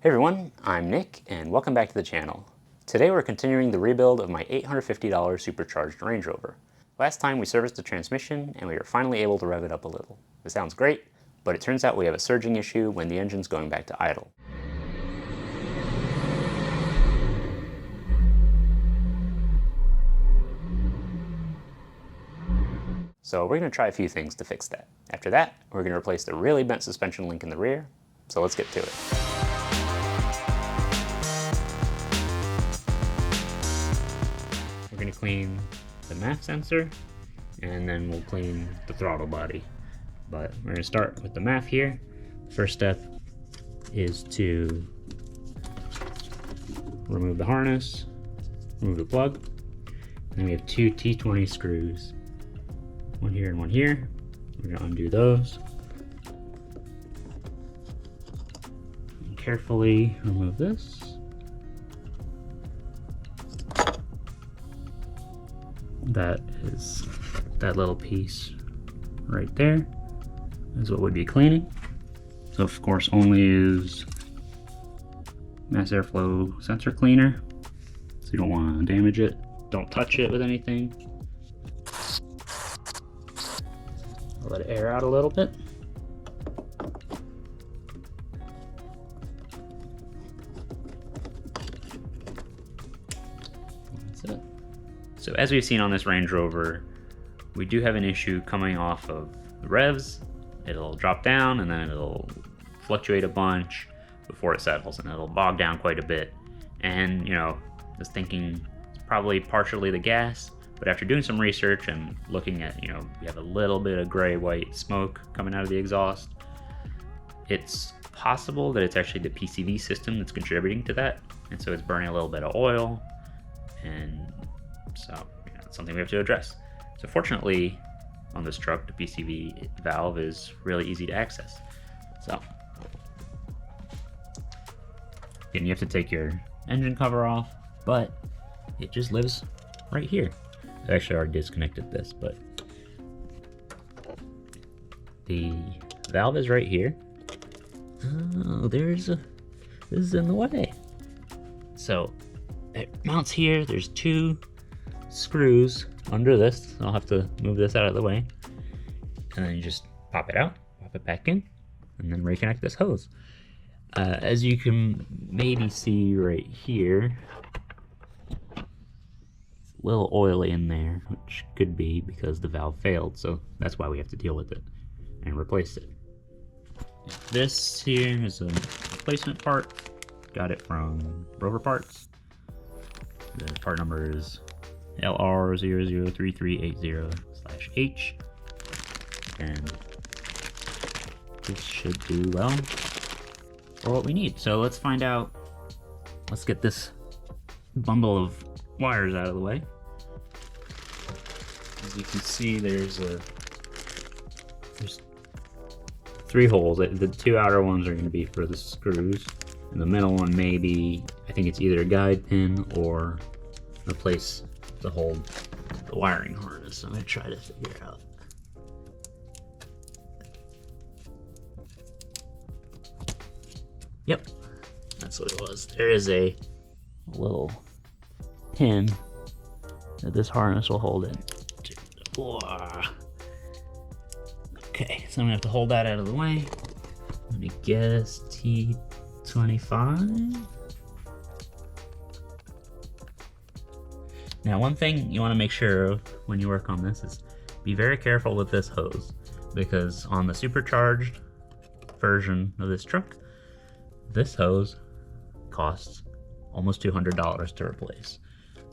Hey everyone, I'm Nick, and welcome back to the channel. Today we're continuing the rebuild of my $850 Supercharged Range Rover. Last time we serviced the transmission, and we were finally able to rev it up a little. It sounds great, but it turns out we have a surging issue when the engine's going back to idle. So we're going to try a few things to fix that. After that, we're going to replace the really bent suspension link in the rear, so let's get to it. We're going to clean the MAF sensor, and then we'll clean the throttle body. But we're going to start with the MAF here. First step is to remove the harness, remove the plug, and then we have two T20 screws. One here and one here. We're going to undo those. And carefully remove this. That is that little piece right there is what we'd be cleaning. So of course only use mass airflow sensor cleaner, so you don't want to damage it. Don't touch it with anything. I'll let it air out a little bit. That's it. So as we've seen on this Range Rover, we do have an issue coming off of the revs. It'll drop down and then it'll fluctuate a bunch before it settles, and it'll bog down quite a bit. And you know, just thinking it's probably partially the gas, but after doing some research and looking at, you know, we have a little bit of gray-white smoke coming out of the exhaust, it's possible that it's actually the PCV system that's contributing to that, and so it's burning a little bit of oil, and so you know, it's something we have to address. So fortunately, on this truck, the PCV valve is really easy to access. So again, you have to take your engine cover off, but it just lives right here. I actually already disconnected this, but the valve is right here. Oh, this is in the way. So it mounts here. There's two screws under this. I'll have to move this out of the way. And then you just pop it out, pop it back in, and then reconnect this hose. As you can maybe see right here, a little oily in there, which could be because the valve failed, so that's why we have to deal with it and replace it. This here is a replacement part. Got it from Rover Parts. The part number is LR003380/H, and this should do well for what we need. So let's find out. Let's get this bundle of wires out of the way. As you can see, there's three holes. The two outer ones are going to be for the screws, and the middle one may be, I think it's either a guide pin or a place to hold the wiring harness. So I'm going to try to figure it out. Yep, that's what it was. There is a little pin that this harness will hold in. Okay, so I'm gonna have to hold that out of the way. Let me guess, T25. Now, one thing you want to make sure of when you work on this is be very careful with this hose, because on the supercharged version of this truck, this hose costs almost $200 to replace,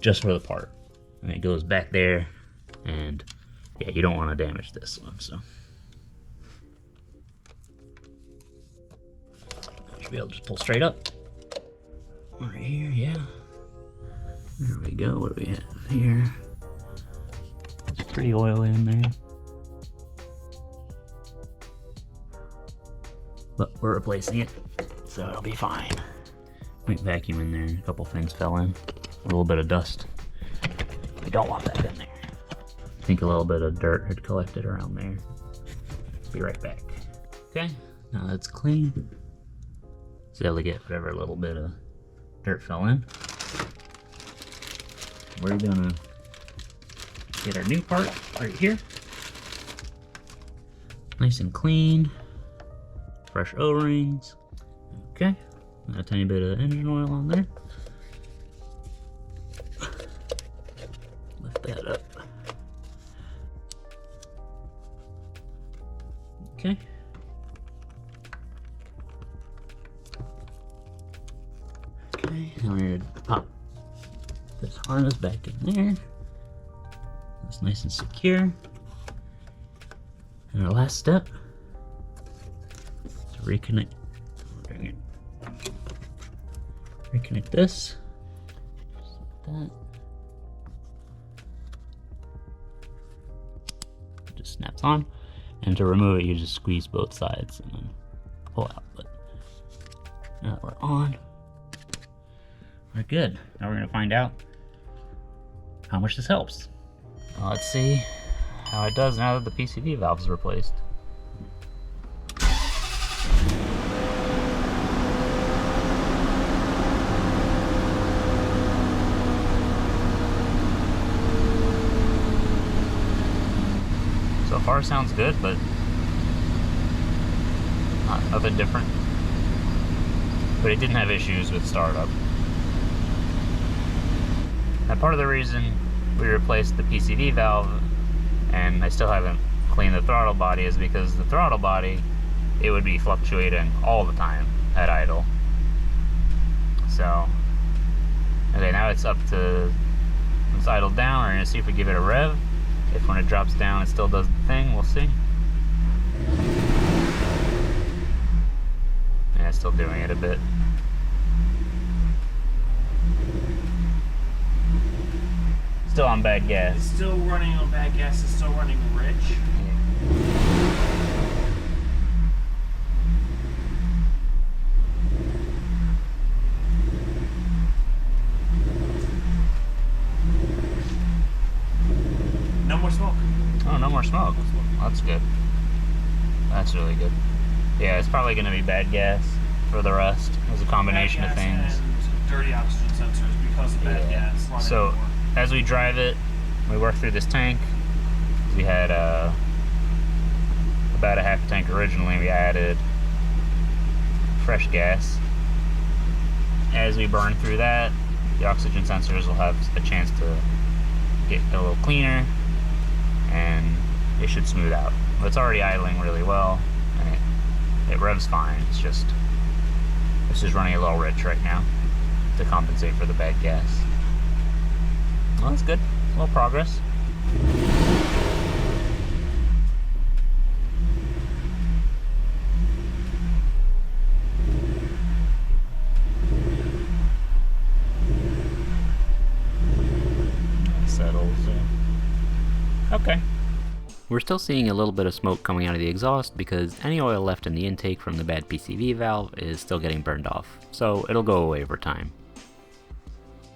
just for the part. And it goes back there, and yeah, you don't want to damage this one, so. Should be able to just pull straight up. Right here, yeah. There we go, what do we have here? It's pretty oily in there. But we're replacing it, so it'll be fine. Quick vacuum in there, a couple things fell in. A little bit of dust. We don't want that in there. I think a little bit of dirt had collected around there. Be right back. Okay, now that's clean. was able to get whatever little bit of dirt fell in. We're gonna get our new part right here. Nice and clean. Fresh O-rings. Okay. A tiny bit of engine oil on there. Lift that up. Okay. Okay, now we're gonna pop this harness back in there. It's nice and secure. And our last step is to reconnect. Reconnect this. Just like that. It just snaps on. And to remove it, you just squeeze both sides and then pull out. But now that we're on, we're good. Now we're gonna find out how much this helps. Let's see how it does now that the PCV valve is replaced. So far sounds good, but nothing different. But it didn't have issues with startup. Now part of the reason we replaced the PCV valve and I still haven't cleaned the throttle body is because the throttle body, it would be fluctuating all the time at idle. So, okay, now it's up to, it's idled down. We're gonna see if we give it a rev. If when it drops down it still does the thing, we'll see. Yeah, it's still doing it a bit. Still on bad gas. It's still running on bad gas, it's still running rich. No more smoke. Oh, no more smoke. That's good. That's really good. Yeah, it's probably going to be bad gas for the rest. It's a combination of things. And dirty oxygen sensors because of bad gas. So, as we drive it, we work through this tank. We had about a half tank originally. We added fresh gas. As we burn through that, the oxygen sensors will have a chance to get a little cleaner, and it should smooth out. But it's already idling really well, and it revs fine. It's just, this is running a little rich right now to compensate for the bad gas. Well, that's good. A little progress. Settles. Okay. We're still seeing a little bit of smoke coming out of the exhaust because any oil left in the intake from the bad PCV valve is still getting burned off, so it'll go away over time.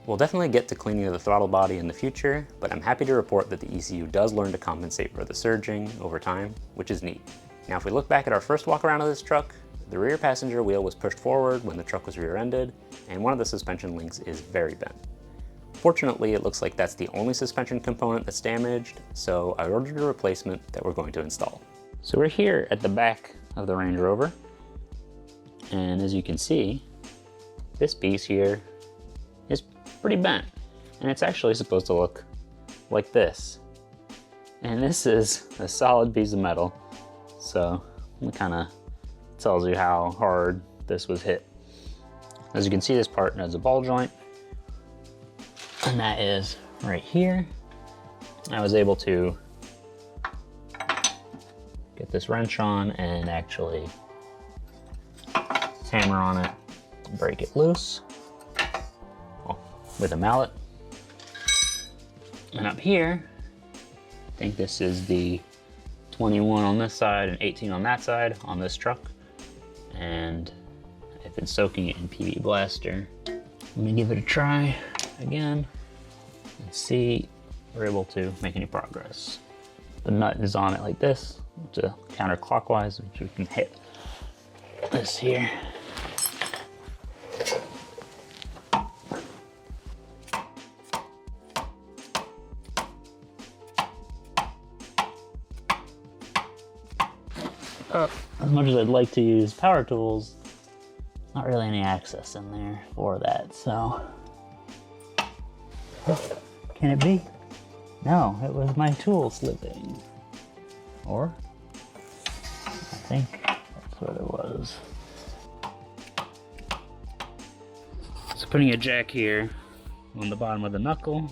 We'll definitely get to cleaning the throttle body in the future, but I'm happy to report that the ECU does learn to compensate for the surging over time, which is neat. Now if we look back at our first walk around of this truck, the rear passenger wheel was pushed forward when the truck was rear-ended, and one of the suspension links is very bent. Fortunately, it looks like that's the only suspension component that's damaged, so I ordered a replacement that we're going to install. So we're here at the back of the Range Rover, and as you can see, this piece here is pretty bent, and it's actually supposed to look like this. And this is a solid piece of metal, so it kind of tells you how hard this was hit. As you can see, this part has a ball joint, and that is right here. I was able to get this wrench on and actually hammer on it, break it loose with a mallet. And up here, I think this is the 21 on this side and 18 on that side on this truck. And I've been soaking it in PB Blaster. Let me give it a try again and see if we're able to make any progress. The nut is on it like this, to counterclockwise, which we can hit this here. as much as I'd like to use power tools, not really any access in there for that, so. Can it be? No, it was my tool slipping. Or, I think that's what it was. So putting a jack here on the bottom of the knuckle,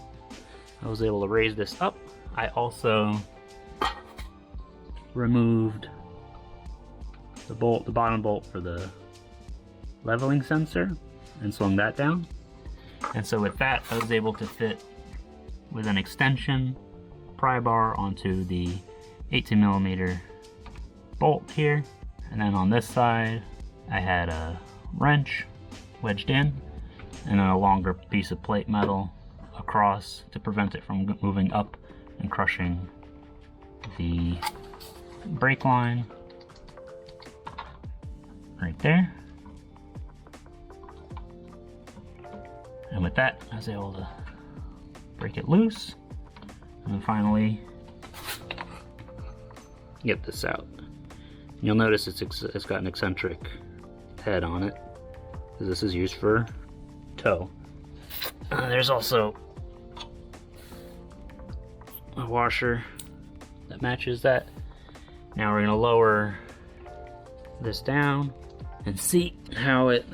I was able to raise this up. I also removed the bolt, the bottom bolt for the leveling sensor, and swung that down. And so with that, I was able to fit with an extension pry bar onto the 18mm bolt here. And then on this side, I had a wrench wedged in and then a longer piece of plate metal across to prevent it from moving up and crushing the brake line right there. And with that, I was able to break it loose and then finally get this out. You'll notice it's got an eccentric head on it, because this is used for tow. There's also a washer that matches that. Now we're going to lower this down and see how it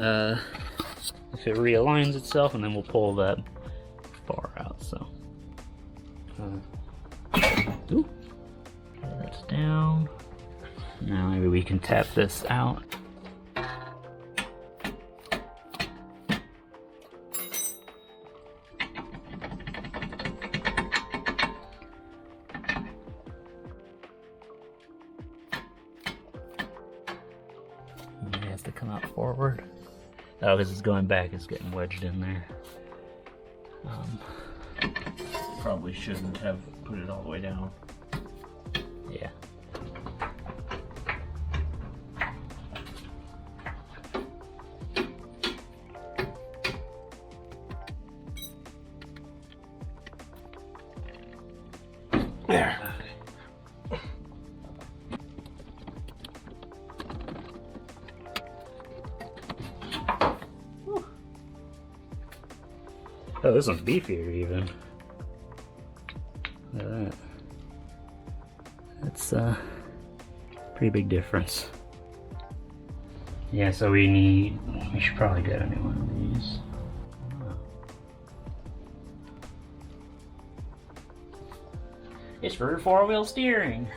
if it realigns itself, and then we'll pull that bar out. So that's down. Now maybe we can tap this out. It has to come out forward. Oh, because it's going back, it's getting wedged in there. Probably shouldn't have put it all the way down. Yeah. There. Oh, this one's beefier even. Look at that. That's a pretty big difference. Yeah, so we should probably get a new one of these. It's for four-wheel steering.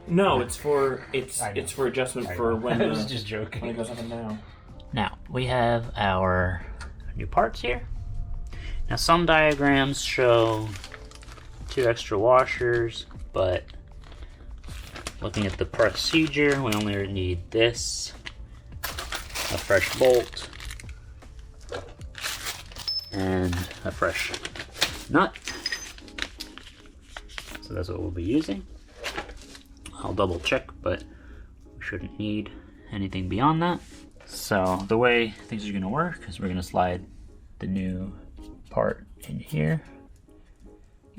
No, it's for adjustment for when I was just joking. when it goes up and down. Now, we have our new parts here. Now, some diagrams show 2 extra washers, but looking at the procedure, we only need this, a fresh bolt, and a fresh nut. So that's what we'll be using. I'll double check, but we shouldn't need anything beyond that. So the way things are gonna work is we're gonna slide the new part in here.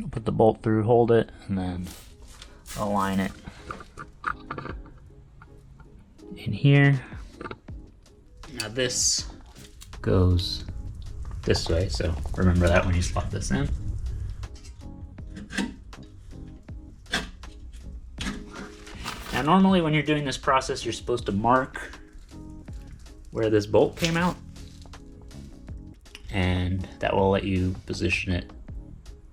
I'll put the bolt through, hold it, and then align it in here. Now this goes this way, so remember that when you slot this in. Now normally when you're doing this process, you're supposed to mark where this bolt came out, and that will let you position it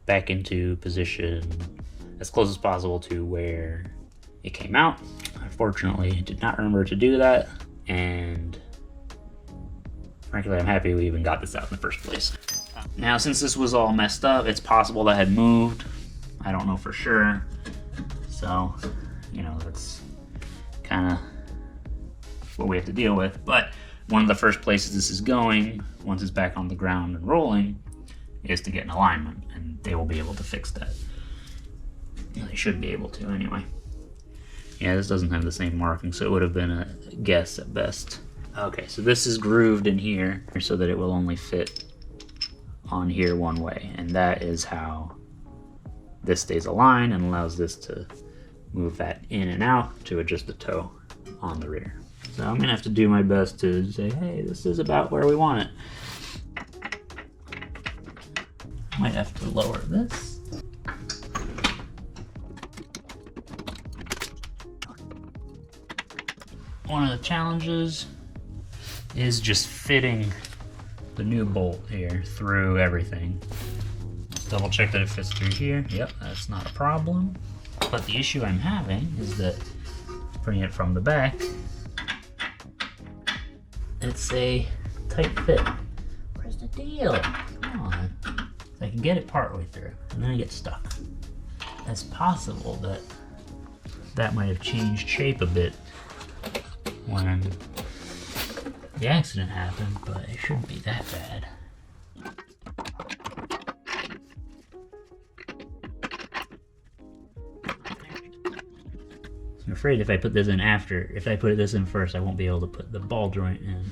back into position as close as possible to where it came out. Unfortunately, I did not remember to do that, and frankly, I'm happy we even got this out in the first place. Now, since this was all messed up, it's possible that had moved. I don't know for sure. So, you know, that's kind of what we have to deal with. But one of the first places this is going, once it's back on the ground and rolling, is to get an alignment, and they will be able to fix that. They should be able to anyway. Yeah, this doesn't have the same marking, so it would have been a guess at best. Okay, so this is grooved in here so that it will only fit on here one way, and that is how this stays aligned and allows this to move that in and out to adjust the toe. on the rear. So I'm gonna have to do my best to say, hey, this is about where we want it. Might have to lower this. One of the challenges is just fitting the new bolt here through everything. Let's double check that it fits through here. Yep, that's not a problem. But the issue I'm having is that putting it from the back, it's a tight fit. Where's the deal? Come on. I can get it partway through, and then I get stuck. It's possible that that might have changed shape a bit when the accident happened, but it shouldn't be that bad. I'm afraid if I put this in after, if I put this in first, I won't be able to put the ball joint in.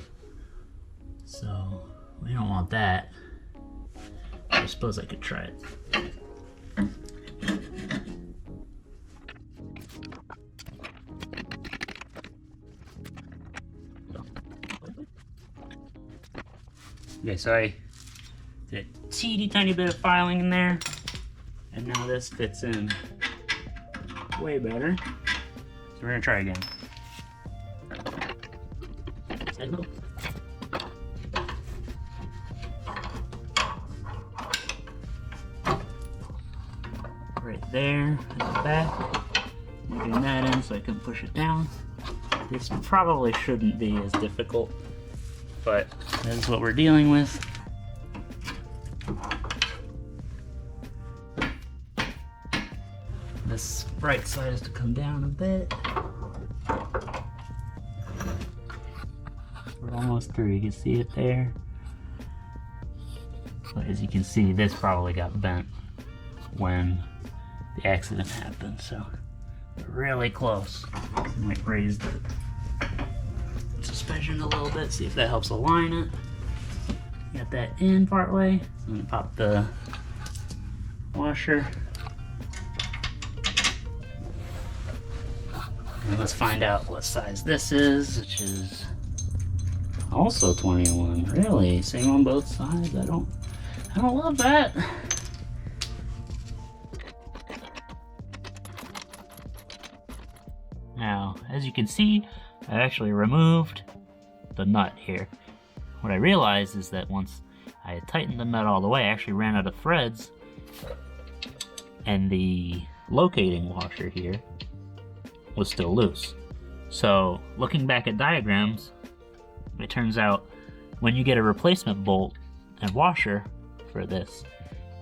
So we don't want that. I suppose I could try it. Okay, so I did a teeny tiny bit of filing in there, and now this fits in way better. So we're gonna try again. Right there at the back. I'm getting that in so I can push it down. This probably shouldn't be as difficult, but that's what we're dealing with. This right side has to come down a bit. We're almost through, you can see it there. But as you can see, this probably got bent when the accident happened, so we're really close. I might raise the suspension a little bit, see if that helps align it. Got that in partway. I'm gonna pop the washer. And let's find out what size this is, which is also 21. Really? Same on both sides? I don't love that. Now, as you can see, I actually removed the nut here. What I realized is that once I had tightened the nut all the way, I actually ran out of threads, and the locating washer here was still loose. So, looking back at diagrams, it turns out when you get a replacement bolt and washer for this,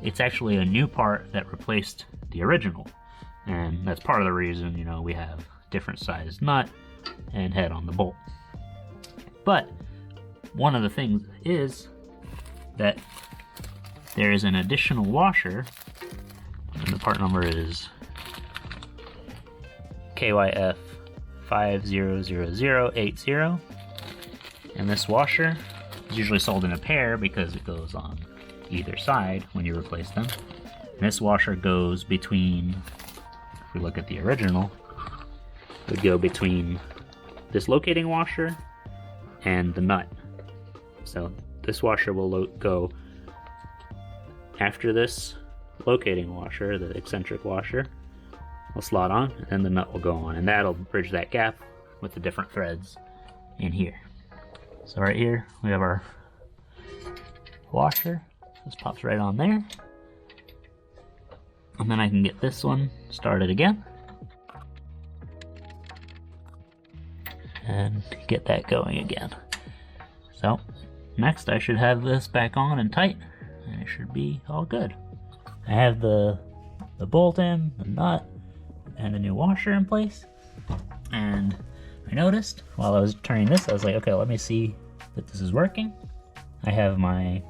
it's actually a new part that replaced the original. And that's part of the reason, you know, we have different sized nut and head on the bolt. But one of the things is that there is an additional washer, and the part number is KYF 500080, and this washer is usually sold in a pair because it goes on either side when you replace them. And this washer goes between, if we look at the original, it would go between this locating washer and the nut. So this washer will go after this locating washer, the eccentric washer will slot on, and then the nut will go on, and that'll bridge that gap with the different threads in here. So right here we have our washer. This pops right on there, and then I can get this one started again and get that going again. So next I should have this back on and tight, and it should be all good. I have the bolt in, the nut, and the new washer in place, and I noticed while I was turning this, I was like, okay, let me see that this is working. I have my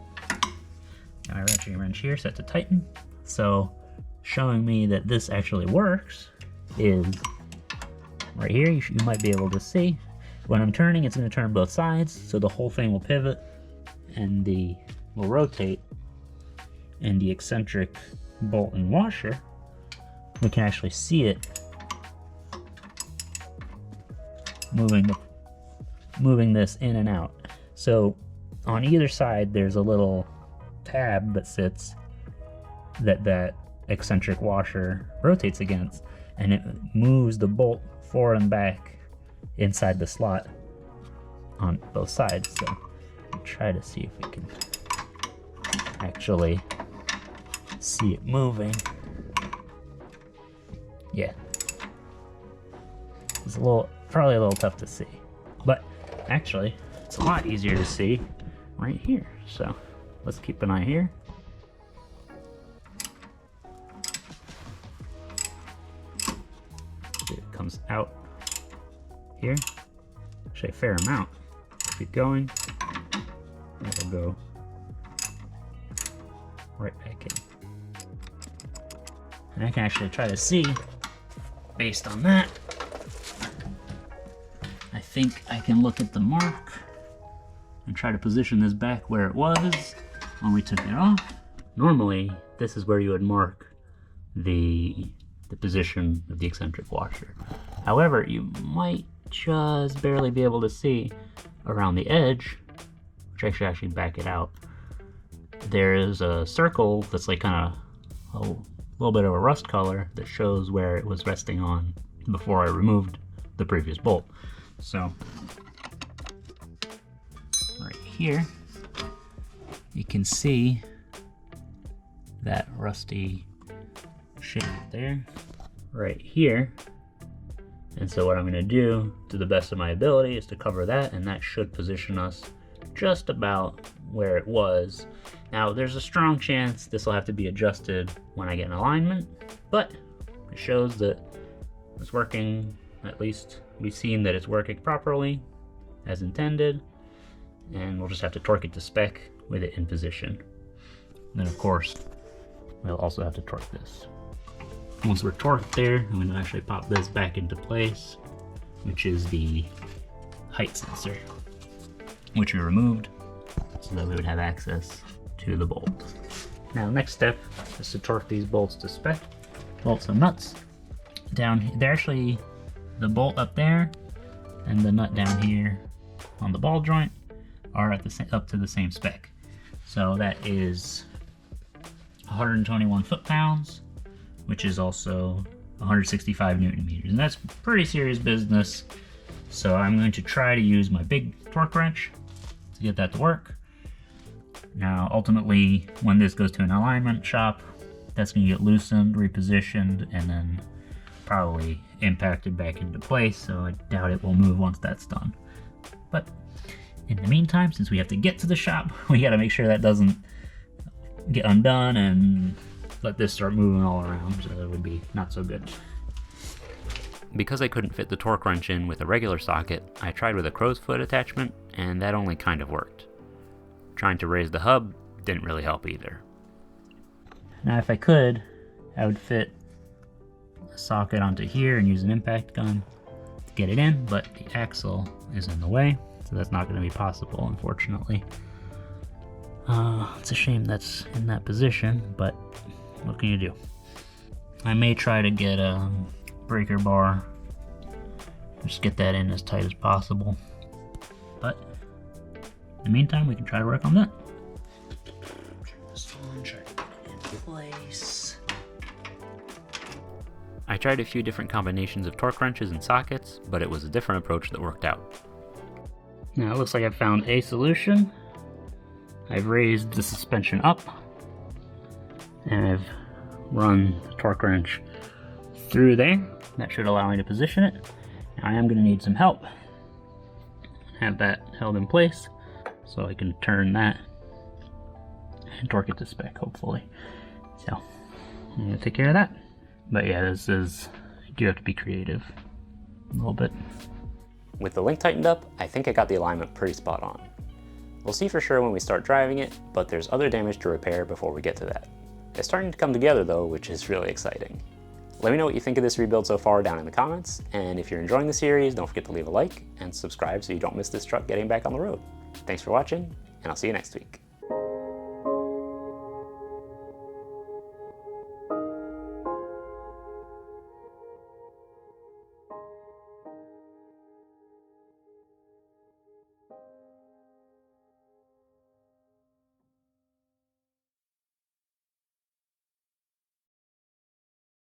ratchet wrench here set to tighten, so showing me that this actually works is right here. You might be able to see when I'm turning, it's going to turn both sides, so the whole thing will pivot and will rotate, and the eccentric bolt and washer, we can actually see it moving this in and out. So on either side, there's a little tab that sits that eccentric washer rotates against, and it moves the bolt forward and back inside the slot on both sides. So I'll try to see if we can actually see it moving. Yeah, it's probably a little tough to see, but actually it's a lot easier to see right here. So let's keep an eye here. It comes out here, actually a fair amount. Keep going, it'll go right back in. And I can actually try to see, based on that, I think I can look at the mark and try to position this back where it was when we took it off. Normally, this is where you would mark the position of the eccentric washer. However, you might just barely be able to see around the edge, which I should actually back it out. There is a circle that's like kind of a little bit of a rust color that shows where it was resting on before I removed the previous bolt. So right here, you can see that rusty shape there, right here. And so what I'm gonna do, to the best of my ability, is to cover that, and that should position us just about where it was. Now, there's a strong chance this will have to be adjusted when I get an alignment, but it shows that it's working. At least we've seen that it's working properly as intended, and we'll just have to torque it to spec with it in position. And then of course, we'll also have to torque this. Once we're torqued there, I'm going to actually pop this back into place, which is the height sensor, which we removed so that we would have access to the bolt. Now, next step is to torque these bolts to spec. Bolts and nuts down, they're actually the bolt up there and the nut down here on the ball joint are at up to the same spec. So that is 121 foot-pounds, which is also 165 Newton meters, and that's pretty serious business. So I'm going to try to use my big torque wrench to get that to work. Now, ultimately, when this goes to an alignment shop, that's going to get loosened, repositioned, and then probably impacted back into place, so I doubt it will move once that's done. But in the meantime, since we have to get to the shop, we got to make sure that doesn't get undone and let this start moving all around, so that would be not so good. Because I couldn't fit the torque wrench in with a regular socket, I tried with a crow's foot attachment, and that only kind of worked. Trying to raise the hub didn't really help either. Now if I could, I would fit a socket onto here and use an impact gun to get it in, but the axle is in the way, so that's not going to be possible, unfortunately. It's a shame that's in that position, but what can you do? I may try to get a breaker bar, just get that in as tight as possible, but in the meantime we can try to work on that. Turn this on, try to get it in place. I tried a few different combinations of torque wrenches and sockets, but it was a different approach that worked out. Now it looks like I've found a solution. I've raised the suspension up, and I've run the torque wrench through there. That should allow me to position it. Now I am going to need some help. Have that held in place so I can turn that and torque it to spec, hopefully. So I'm going to take care of that. But yeah, this is, you do have to be creative a little bit. With the link tightened up, I think I got the alignment pretty spot on. We'll see for sure when we start driving it, but there's other damage to repair before we get to that. It's starting to come together though, which is really exciting. Let me know what you think of this rebuild so far down in the comments, and if you're enjoying the series, don't forget to leave a like and subscribe so you don't miss this truck getting back on the road. Thanks for watching, and I'll see you next week.